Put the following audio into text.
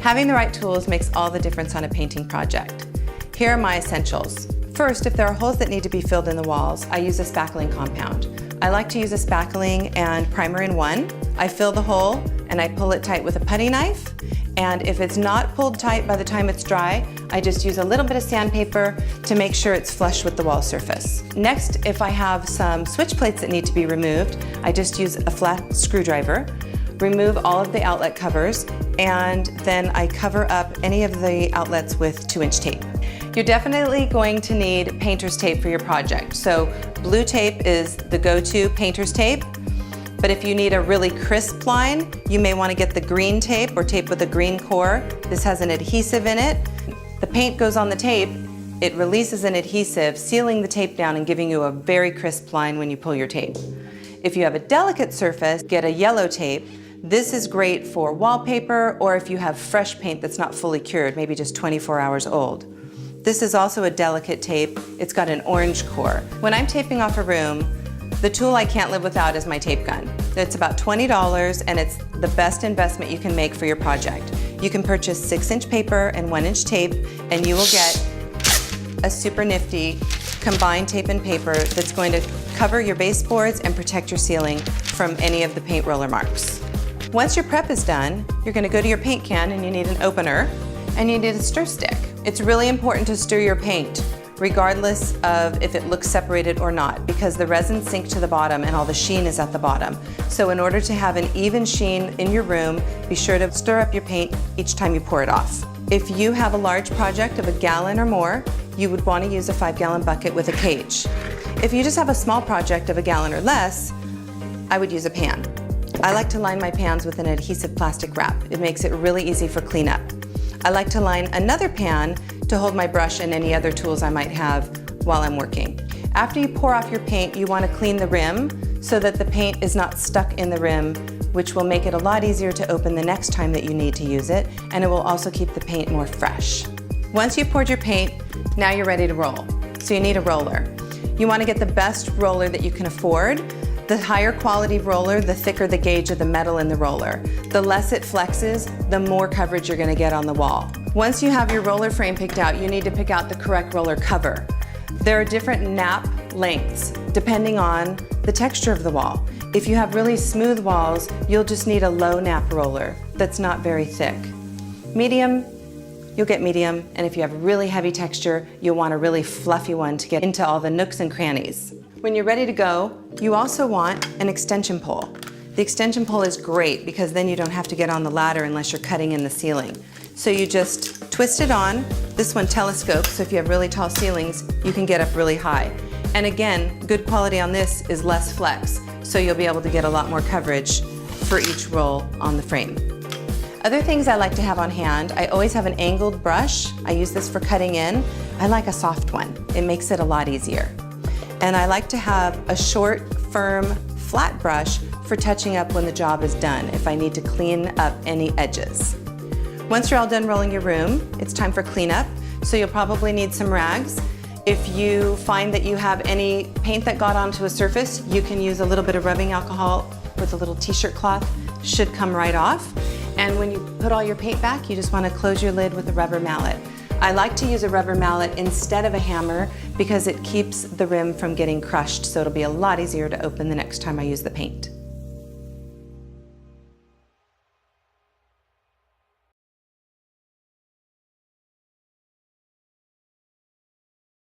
Having the right tools makes all the difference on a painting project. Here are my essentials. First, if there are holes that need to be filled in the walls, I use a spackling compound. I like to use a spackling and primer in one. I fill the hole and I pull it tight with a putty knife. And if it's not pulled tight by the time it's dry, I just use a little bit of sandpaper to make sure it's flush with the wall surface. Next, if I have some switch plates that need to be removed, I just use a flat screwdriver, remove all of the outlet covers, and then I cover up any of the outlets with 2-inch tape. You're definitely going to need painter's tape for your project. So blue tape is the go-to painter's tape. But if you need a really crisp line, you may want to get the green tape or tape with a green core. This has an adhesive in it. The paint goes on the tape, it releases an adhesive, sealing the tape down and giving you a very crisp line when you pull your tape. If you have a delicate surface, get a yellow tape. This is great for wallpaper or if you have fresh paint that's not fully cured, maybe just 24 hours old. This is also a delicate tape. It's got an orange core. When I'm taping off a room, the tool I can't live without is my tape gun. It's about $20 and it's the best investment you can make for your project. You can purchase 6-inch paper and 1-inch tape and you will get a super nifty combined tape and paper that's going to cover your baseboards and protect your ceiling from any of the paint roller marks. Once your prep is done, you're going to go to your paint can and you need an opener and you need a stir stick. It's really important to stir your paint regardless of if it looks separated or not, because the resin sinks to the bottom and all the sheen is at the bottom. So in order to have an even sheen in your room, be sure to stir up your paint each time you pour it off. If you have a large project of 1 gallon or more, you would want to use a 5-gallon bucket with a cage. If you just have a small project of 1 gallon or less, I would use a pan. I like to line my pans with an adhesive plastic wrap. It makes it really easy for cleanup. I like to line another pan to hold my brush and any other tools I might have while I'm working. After you pour off your paint, you want to clean the rim so that the paint is not stuck in the rim, which will make it a lot easier to open the next time that you need to use it, and it will also keep the paint more fresh. Once you've poured your paint, now you're ready to roll. So you need a roller. You want to get the best roller that you can afford. The higher quality roller, the thicker the gauge of the metal in the roller. The less it flexes, the more coverage you're going to get on the wall. Once you have your roller frame picked out, you need to pick out the correct roller cover. There are different nap lengths depending on the texture of the wall. If you have really smooth walls, you'll just need a low nap roller that's not very thick. Medium, you'll get medium, and if you have really heavy texture, you'll want a really fluffy one to get into all the nooks and crannies. When you're ready to go, you also want an extension pole. The extension pole is great because then you don't have to get on the ladder unless you're cutting in the ceiling. So you just twist it on. This one telescopes, so if you have really tall ceilings, you can get up really high. And again, good quality on this is less flex, so you'll be able to get a lot more coverage for each roll on the frame. Other things I like to have on hand, I always have an angled brush. I use this for cutting in. I like a soft one. It makes it a lot easier. And I like to have a short, firm, flat brush for touching up when the job is done, if I need to clean up any edges. Once you're all done rolling your room, it's time for cleanup, so you'll probably need some rags. If you find that you have any paint that got onto a surface, you can use a little bit of rubbing alcohol with a little t-shirt cloth. Should come right off. And when you put all your paint back, you just want to close your lid with a rubber mallet. I like to use a rubber mallet instead of a hammer because it keeps the rim from getting crushed, so it'll be a lot easier to open the next time I use the paint.